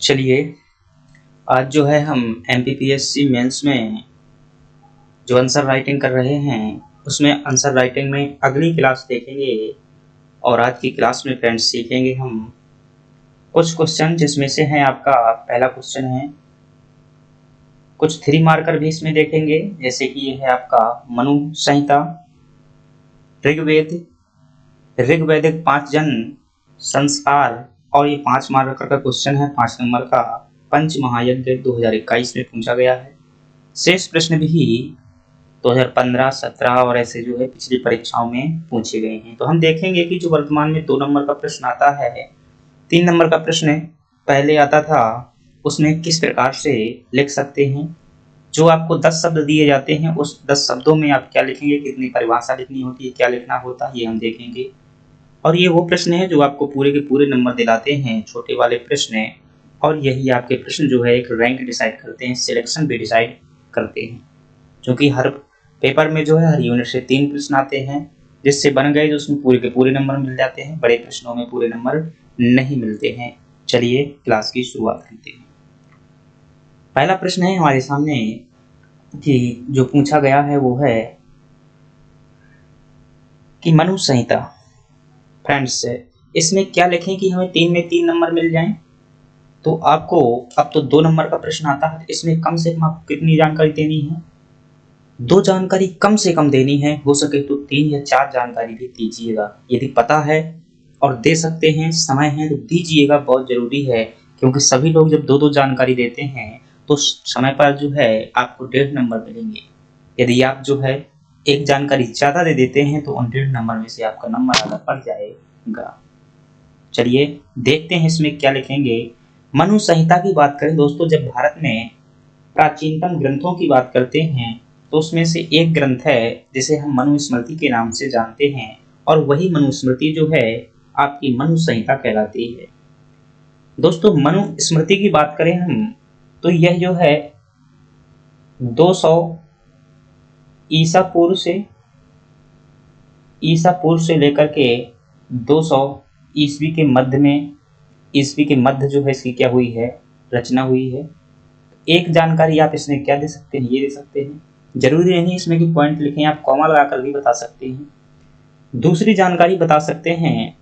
चलिए, आज जो है हम एमपीपीएससी मेंस में जो आंसर राइटिंग कर रहे हैं उसमें आंसर राइटिंग में अगली क्लास देखेंगे। और आज की क्लास में फ्रेंड्स सीखेंगे हम कुछ क्वेश्चन, जिसमें से है आपका पहला क्वेश्चन है, कुछ 3 मार्कर भी इसमें देखेंगे, जैसे कि ये है आपका मनु संहिता, ऋग्वैदिक 5 जन संस्कार, और ये 5 मार्कर का क्वेश्चन है 5 नंबर का, पंच महायज्ञ 2021 में पूछा गया है। शेष प्रश्न भी 2015, 17 और ऐसे जो है पिछली परीक्षाओं में पूछे गए हैं। तो हम देखेंगे कि जो वर्तमान में 2 नंबर का प्रश्न आता है, 3 नंबर का प्रश्न पहले आता था, उसमें किस प्रकार से लिख सकते हैं। जो आपको 10 शब्द दिए जाते हैं, उस 10 शब्दों में आप क्या लिखेंगे, कितनी परिभाषा लिखनी होती है, क्या लिखना होता है, ये हम देखेंगे। और ये वो प्रश्न है जो आपको पूरे के पूरे नंबर दिलाते हैं, छोटे वाले प्रश्न, और यही आपके प्रश्न जो है एक रैंक डिसाइड करते हैं, सिलेक्शन भी डिसाइड करते हैं। क्योंकि हर पेपर में जो है हर यूनिट से 3 प्रश्न आते हैं, जिससे बन गए तो उसमें पूरे के पूरे नंबर मिल जाते हैं, बड़े प्रश्नों में पूरे नंबर नहीं मिलते हैं। चलिए क्लास की शुरुआत करते हैं। पहला प्रश्न है हमारे सामने कि जो पूछा गया है वो है कि मनु संहिता। फ्रेंड्स, इसमें क्या लिखें कि हमें 3 में 3 नंबर मिल जाएं। तो आपको अब तो 2 नंबर का प्रश्न आता है, इसमें कम से कम आपको कितनी जानकारी देनी है, 2 जानकारी कम से कम देनी है, हो सके तो 3 या 4 जानकारी भी दीजिएगा। यदि पता है और दे सकते हैं, समय है, तो दीजिएगा, बहुत जरूरी है। क्योंकि सभी लोग जब 2-2 जानकारी देते हैं तो समय पर जो है आपको 1.5 नंबर मिलेंगे। यदि आप जो है एक जानकारी ज्यादा दे देते हैं तो उन 1.5 नंबर में से आपका नंबर आधा पड़ जाएगा। चलिए देखते हैं इसमें क्या लिखेंगे। मनु संहिता की बात करें दोस्तों, जब भारत में प्राचीनतम ग्रंथों की बात करते हैं तो उसमें से एक ग्रंथ है जिसे हम मनुस्मृति के नाम से जानते हैं, और वही मनुस्मृति जो है आपकी मनु संहिता कहलाती है। दोस्तों मनुस्मृति की बात करें हम तो यह जो है 200 ईसा पूर्व से लेकर के 200 ईस्वी के मध्य जो है इसकी क्या हुई है, रचना हुई है। एक जानकारी आप इसमें क्या दे सकते हैं, ये दे सकते हैं, जरूरी नहीं इसमें कि पॉइंट लिखें, आप कॉमा लगाकर भी बता सकते हैं। दूसरी जानकारी बता सकते हैं,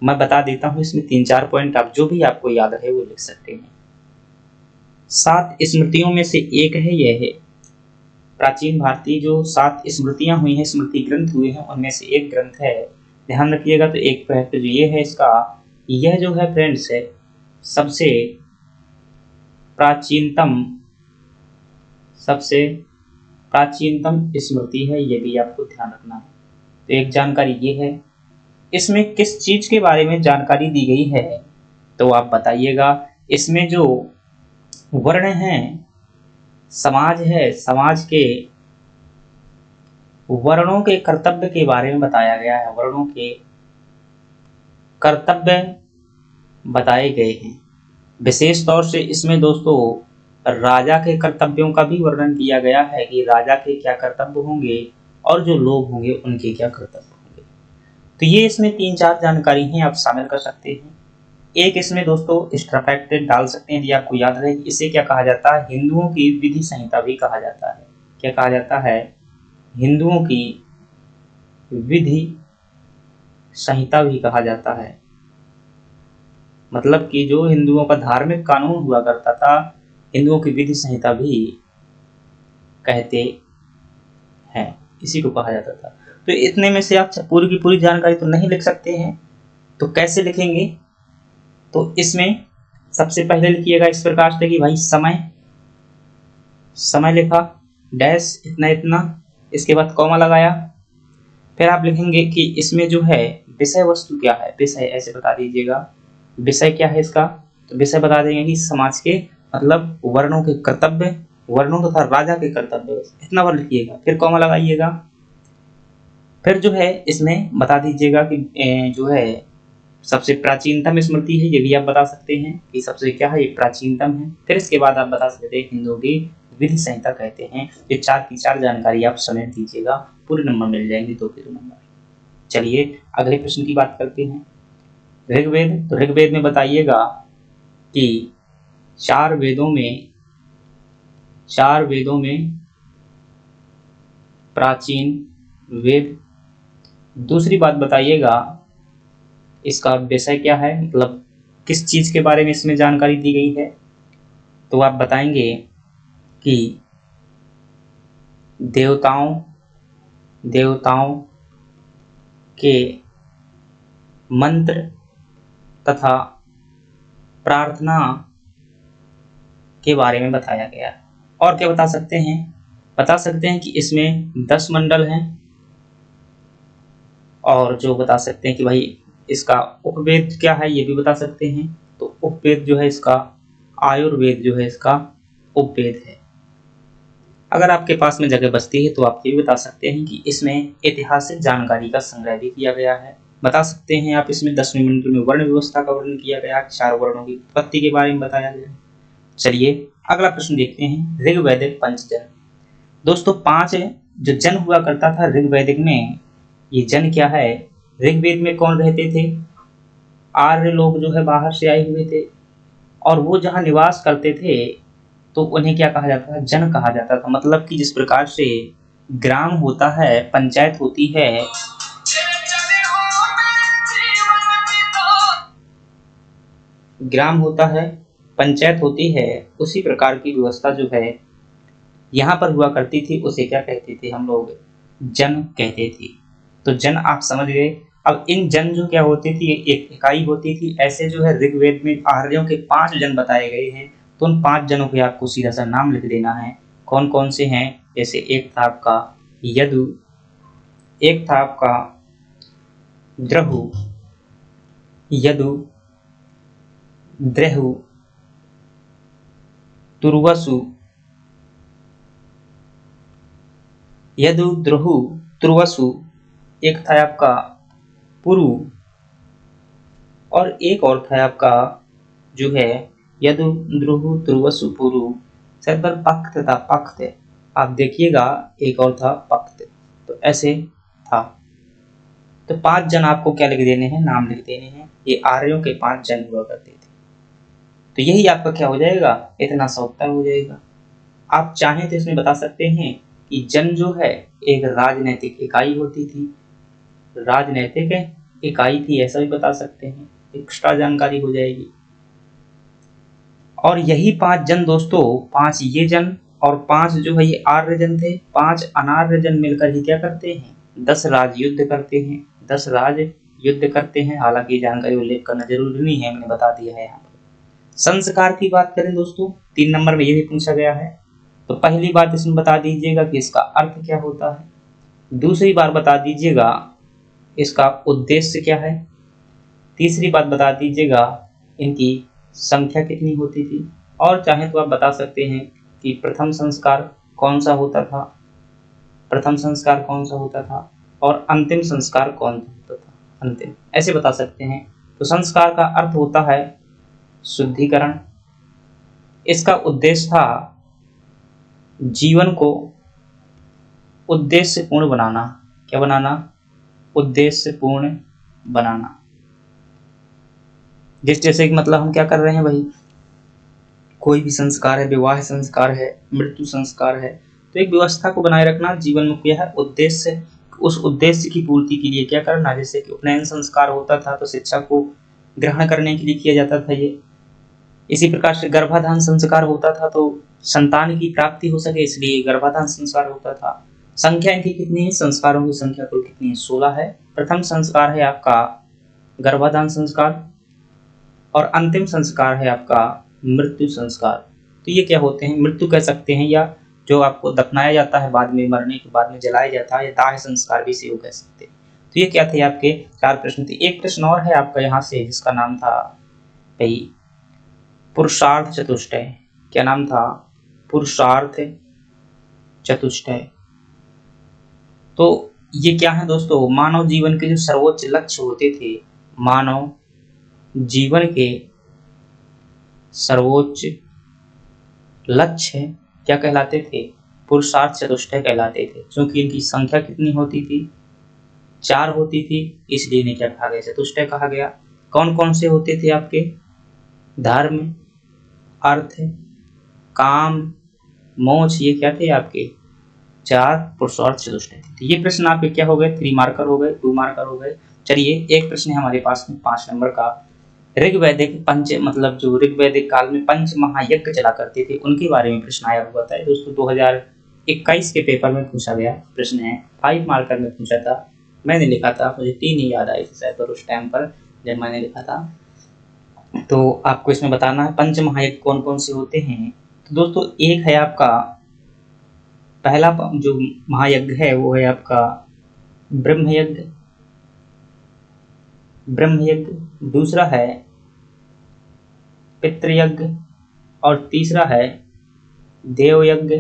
मैं बता देता हूं, इसमें 3-4 पॉइंट आप जो भी आपको याद रहे वो लिख सकते हैं। 7 स्मृतियों में से एक है, यह है प्राचीन भारतीय जो 7 स्मृतियां हुई हैं, स्मृति ग्रंथ हुए हैं, उनमें से एक ग्रंथ है, ध्यान रखिएगा। तो एक फैक्ट जो ये है इसका, यह जो है फ्रेंड्स है सबसे प्राचीनतम स्मृति है, ये भी आपको ध्यान रखना है। तो एक जानकारी ये है। इसमें किस चीज के बारे में जानकारी दी गई है तो आप बताइएगा। इसमें जो वर्ण हैं, समाज है, समाज के वर्णों के कर्तव्य के बारे में बताया गया है, वर्णों के कर्तव्य बताए गए हैं। विशेष तौर से इसमें दोस्तों राजा के कर्तव्यों का भी वर्णन किया गया है कि राजा के क्या कर्तव्य होंगे और जो लोग होंगे उनके क्या कर्तव्य होंगे। तो ये इसमें 3-4 जानकारी हैं, आप शामिल कर सकते हैं। एक इसमें दोस्तों एक्स्ट्रा फैक्ट डाल सकते हैं, यदि आपको याद रहे, इसे क्या कहा जाता है, हिंदुओं की विधि संहिता भी कहा जाता है। क्या कहा जाता है, हिंदुओं की विधि संहिता भी कहा जाता है। मतलब कि जो हिंदुओं का धार्मिक कानून हुआ करता था, हिंदुओं की विधि संहिता भी कहते हैं, इसी को कहा जाता था। तो इतने में से आप पूरी की पूरी जानकारी तो नहीं लिख सकते हैं, तो कैसे लिखेंगे। तो इसमें सबसे पहले लिखिएगा इस प्रकार से कि भाई समय लिखा, डैश इतना इतना, इसके बाद कॉमा लगाया। फिर आप लिखेंगे कि इसमें जो है विषय वस्तु क्या है, विषय ऐसे बता दीजिएगा, विषय क्या है इसका। तो विषय बता देंगे कि समाज के मतलब वर्णों के कर्तव्य, वर्णों तथा राजा के कर्तव्य, इतना बार लिखिएगा, फिर कॉमा लगाइएगा। फिर जो है इसमें बता दीजिएगा कि जो है सबसे प्राचीनतम स्मृति है, ये भी आप बता सकते हैं कि सबसे क्या है, ये प्राचीनतम है। फिर इसके बाद आप बता सकते हैं हिंदुओं की विधि संहिता कहते हैं। ये 4 की 4 जानकारी आप समेट दीजिएगा, पूरे नंबर मिल जाएंगे, 2 के 2 नंबर। चलिए अगले प्रश्न की बात करते हैं। ऋग्वेद, तो ऋग्वेद में बताइएगा कि चार वेदों में प्राचीन वेद। दूसरी बात बताइएगा इसका विषय क्या है, मतलब किस चीज के बारे में इसमें जानकारी दी गई है। तो आप बताएंगे कि देवताओं के मंत्र तथा प्रार्थना के बारे में बताया गया। और क्या बता सकते हैं कि इसमें 10 मंडल हैं, और जो बता सकते हैं कि भाई इसका उपवेद क्या है ये भी बता सकते हैं। तो उपवेद जो है इसका आयुर्वेद जो है इसका उपवेद है। अगर आपके पास में जगह बचती है तो आप ये भी बता सकते हैं कि इसमें ऐतिहासिक जानकारी का संग्रह भी किया गया है। बता सकते हैं आप इसमें 10वें मंडल में वर्ण व्यवस्था का वर्णन किया गया, 4 वर्णों की उत्पत्ति के बारे में बताया गया। चलिए अगला प्रश्न देखते हैं, ऋग्वैदिक पंचजन। दोस्तों 5 जो जन हुआ करता था ऋग्वैदिक में, ये जन क्या है, ऋग्वेद में कौन रहते थे, आर्य लोग जो है बाहर से आए हुए थे, और वो जहाँ निवास करते थे तो उन्हें क्या कहा जाता था, जन कहा जाता था। मतलब कि जिस प्रकार से ग्राम होता है, पंचायत होती है, ग्राम होता है, पंचायत होती है, उसी प्रकार की व्यवस्था जो है यहाँ पर हुआ करती थी, उसे क्या कहते थे हम लोग, जन कहते थे। तो जन आप समझ गए। अब इन जन जो क्या होती थी, एक इकाई होती थी। ऐसे जो है ऋग्वेद में आर्यों के 5 जन बताए गए हैं, तो उन 5 जनों के आपको सीधा सा नाम लिख देना है। कौन कौन से हैं, जैसे एक था आपका यदु, एक था आपका द्रहु, यदु, द्रहु, तुर्वसु, यदु, द्रहु, तुर्वसु, एक था आपका पुरु, और एक और था आपका जो है यदु, द्रुहु, तुर्वसु, पुरु, सर पर पक्त था, पक्त। आप देखिएगा एक और था पक्त। तो ऐसे था। तो 5 जन आपको क्या लिख देने हैं, नाम लिख देने हैं। ये आर्यों के 5 जन हुआ करते थे। तो यही आपका क्या हो जाएगा, इतना सा उत्तर हो जाएगा। आप चाहें तो इसमें बता सकते हैं कि जन जो है एक राजनैतिक इकाई होती थी, राजनैतिक इकाई थी, ऐसा भी बता सकते हैं, एक्स्ट्रा जानकारी हो जाएगी। और यही 5 जन दोस्तों, 5 ये जन और 5 जो है ये आर्य जन थे, 5 अनार्य जन मिलकर ही क्या करते हैं, 10 राज युद्ध करते हैं, 10 राज युद्ध करते हैं। हालांकि जानकारी उल्लेख करना जरूरी नहीं है, मैंने बता दिया है यहाँ पर। संस्कार की बात करें दोस्तों, 3 नंबर में ये भी पूछा गया है। तो पहली बात इसमें बता दीजिएगा कि इसका अर्थ क्या होता है। दूसरी बात बता दीजिएगा इसका उद्देश्य क्या है। तीसरी बात बता दीजिएगा इनकी संख्या कितनी होती थी। और चाहे तो आप बता सकते हैं कि प्रथम संस्कार कौन सा होता था, और अंतिम संस्कार कौन होता था, अंतिम, ऐसे बता सकते हैं। तो संस्कार का अर्थ होता है शुद्धिकरण। इसका उद्देश्य था जीवन को उद्देश्यपूर्ण बनाना। क्या बनाना, उद्देश्यपूर्ण बनाना। जैसे कि मतलब हम क्या कर रहे हैं भाई, कोई भी संस्कार है, विवाह संस्कार है, मृत्यु संस्कार है, तो एक व्यवस्था को बनाए रखना जीवन में क्या है, उद्देश्य। उस उद्देश्य की पूर्ति के लिए क्या करना, जैसे कि उपनयन संस्कार होता था तो शिक्षा को ग्रहण करने के लिए किया जाता था ये। इसी प्रकार से गर्भाधान संस्कार होता था तो संतान की प्राप्ति हो सके, इसलिए गर्भाधान संस्कार होता था। संख्या इनकी कितनी है, संस्कारों की संख्या कुल कितनी है, 16 है। प्रथम संस्कार है आपका गर्भाधान संस्कार, और अंतिम संस्कार है आपका मृत्यु संस्कार। तो ये क्या होते हैं, मृत्यु कह सकते हैं, या जो आपको दफनाया जाता है बाद में, मरने के बाद में जलाया जाता है, या दाह संस्कार भी इसे कह सकते हैं। तो ये क्या थे आपके 4 प्रश्न थे। एक प्रश्न और है आपका यहाँ से, जिसका नाम था भाई पुरुषार्थ चतुष्टय। क्या नाम था, पुरुषार्थ चतुष्टय। तो ये क्या है दोस्तों, मानव जीवन के जो सर्वोच्च लक्ष्य होते थे, मानव जीवन के सर्वोच्च लक्ष्य क्या कहलाते थे, पुरुषार्थ चतुष्टय कहलाते थे। क्योंकि इनकी संख्या कितनी होती थी, 4 होती थी, इसलिए इन्हें क्या कहा गया, चतुष्टय कहा गया। कौन कौन से होते थे आपके, धर्म, अर्थ, काम, मोक्ष, ये क्या थे आपके 4 पुरुषार्थ चतुष्टय थे। तो ये प्रश्न आपके क्या हो गए, 3 मार्कर हो गए, 2 मार्कर हो गए। चलिए एक प्रश्न है हमारे पास में 5 नंबर का। ऋग्वैदिक पंच मतलब जो ऋग्वैदिक काल में पंच महायज्ञ चला करते थे उनके बारे में प्रश्न आया हुआ था दोस्तों। 2021 के पेपर में पूछा गया प्रश्न है, 5 मार्कर में पूछा था। मैंने लिखा था, मुझे 3 ही याद आई थी शायद पर उस टाइम पर जब मैंने लिखा था। तो आपको इसमें बताना है पंच महायज्ञ कौन कौन से होते हैं। तो दोस्तों एक है आपका पहला जो महायज्ञ है वो है आपका ब्रह्मयज्ञ, दूसरा है पितृयज्ञ और तीसरा है देवयज्ञ,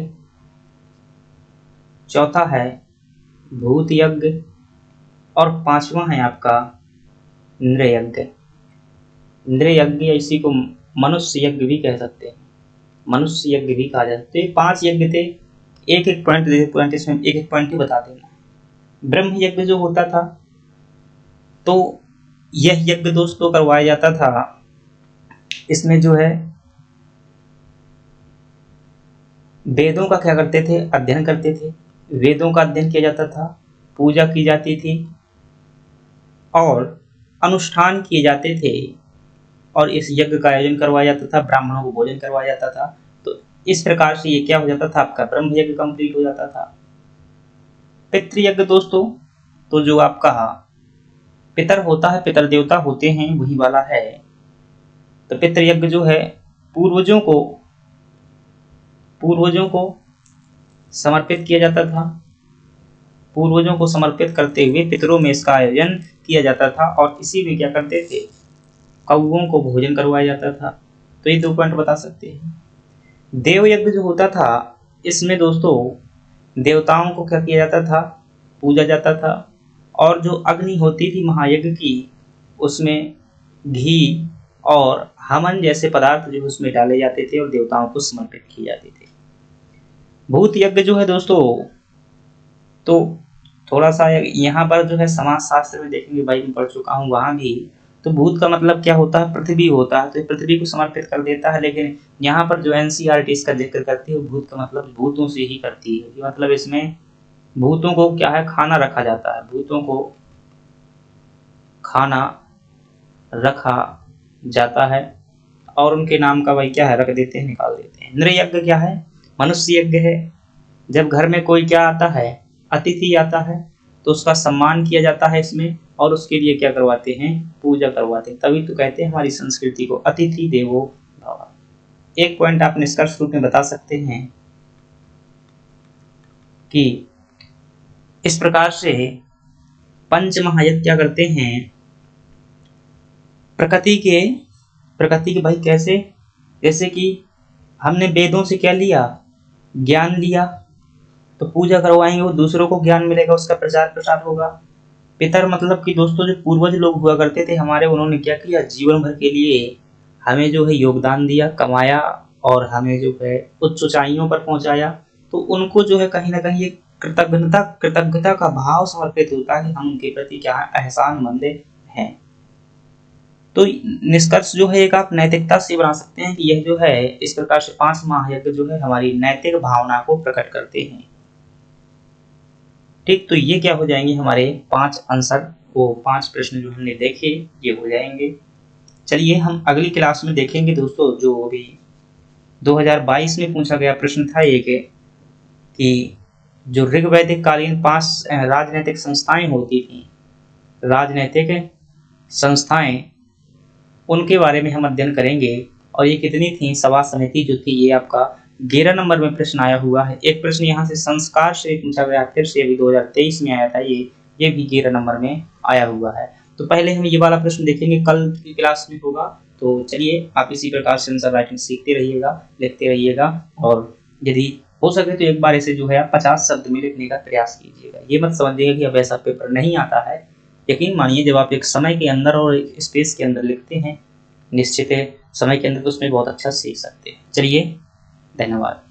चौथा है भूत यज्ञ और 5वां है आपका नृयज्ञ। नृयज्ञ इसी को मनुष्य यज्ञ भी कह सकते हैं, मनुष्य यज्ञ भी कहा जाता है। तो ये 5 यज्ञ थे। एक एक पॉइंट इसमें एक एक पॉइंट ही बता देना। ब्रह्म यज्ञ जो होता था तो यह यज्ञ दोस्तों करवाया जाता था, इसमें जो है वेदों का क्या करते थे, अध्ययन करते थे। वेदों का अध्ययन किया जाता था, पूजा की जाती थी और अनुष्ठान किए जाते थे और इस यज्ञ का आयोजन करवाया जाता था, ब्राह्मणों को भोजन करवाया जाता था। तो इस प्रकार से ये क्या हो जाता था, आपका ब्रह्म यज्ञ कंप्लीट हो जाता था। पितृयज्ञ दोस्तों तो जो आपका पितर होता है, पितर देवता होते हैं, वही वाला है। तो पितृयज्ञ जो है पूर्वजों को समर्पित किया जाता था। पूर्वजों को समर्पित करते हुए पितरों में इसका आयोजन किया जाता था और इसी में क्या करते थे, कौओं को भोजन करवाया जाता था। तो ये 2 पॉइंट बता सकते हैं। देवयज्ञ जो होता था इसमें दोस्तों देवताओं को क्या किया जाता था, पूजा जाता था और जो अग्नि होती थी महायज्ञ की उसमें घी और हवन जैसे पदार्थ जो उसमें डाले जाते थे और देवताओं को समर्पित किए जाते थे। भूत यज्ञ जो है दोस्तों तो थोड़ा सा यहाँ पर जो है समाज शास्त्र में देखेंगे, भाई मैं पढ़ चुका हूँ वहाँ भी। तो भूत का मतलब क्या होता है, पृथ्वी होता है, तो पृथ्वी को समर्पित कर देता है। लेकिन यहाँ पर जो एनसीईआरटी इसका जिक्र करती है भूत का मतलब भूतों से ही करती है। मतलब इसमें भूतों को क्या है, खाना रखा जाता है, भूतों को खाना रखा जाता है और उनके नाम का भाई क्या है रख देते हैं, निकाल देते हैं। नृयज्ञ क्या है, मनुष्य यज्ञ है। जब घर में कोई क्या आता है, अतिथि आता है तो उसका सम्मान किया जाता है इसमें और उसके लिए क्या करवाते हैं, पूजा करवाते हैं। तभी तो कहते हैं हमारी संस्कृति को अतिथि देवो भव। एक पॉइंट आप निष्कर्ष रूप में बता सकते हैं कि इस प्रकार से पंच महायज्ञ क्या करते हैं, प्रकृति के भाई कैसे, जैसे कि हमने वेदों से क्या लिया, ज्ञान लिया, तो पूजा करवाएंगे, वो दूसरों को ज्ञान मिलेगा, उसका प्रचार प्रसार होगा। पितर मतलब कि दोस्तों जो पूर्वज लोग हुआ करते थे हमारे, उन्होंने क्या किया, जीवन भर के लिए हमें जो है योगदान दिया, कमाया और हमें जो है उच्च ऊंचाइयों पर पहुंचाया। तो उनको जो है कहीं ना कहीं एक कृतज्ञता का भाव समर्पित होता है, हम उनके प्रति क्या है, एहसानमंद हैं। तो निष्कर्ष जो है एक आप नैतिकता से बना सकते हैं कि यह जो है इस प्रकार से 5 महायज्ञ जो है हमारी नैतिक भावना को प्रकट करते हैं। ठीक, तो ये क्या हो जाएंगे हमारे 5 आंसर, वो 5 प्रश्न जो हमने देखे ये हो जाएंगे। चलिए हम अगली क्लास में देखेंगे दोस्तों, जो अभी 2022 में पूछा गया प्रश्न था एक कि जो ऋग्वैदिक कालीन 5 राजनीतिक संस्थाएं होती थी, राजनीतिक संस्थाएं, उनके बारे में हम अध्ययन करेंगे और ये कितनी थी, सभा समिति जो थी, ये आपका 11 नंबर में प्रश्न आया हुआ है। एक प्रश्न यहाँ से संस्कार से पूछा गया, फिर से अभी 2023 में आया था, ये भी 11 नंबर में आया हुआ है। तो पहले हम ये वाला प्रश्न देखेंगे, कल की क्लास में होगा। तो चलिए आप इसी प्रकार से आंसर राइटिंग सीखते रहिएगा, लिखते रहिएगा और यदि हो सके तो एक बार इसे जो है आप 50 शब्द में लिखने का प्रयास कीजिएगा। ये मत समझिएगा कि अब ऐसा पेपर नहीं आता है। यकीन मानिए जब आप एक समय के अंदर और एक स्पेस के अंदर लिखते हैं, निश्चित है समय के अंदर, तो उसमें बहुत अच्छा सीख सकते हैं। चलिए धन्यवाद।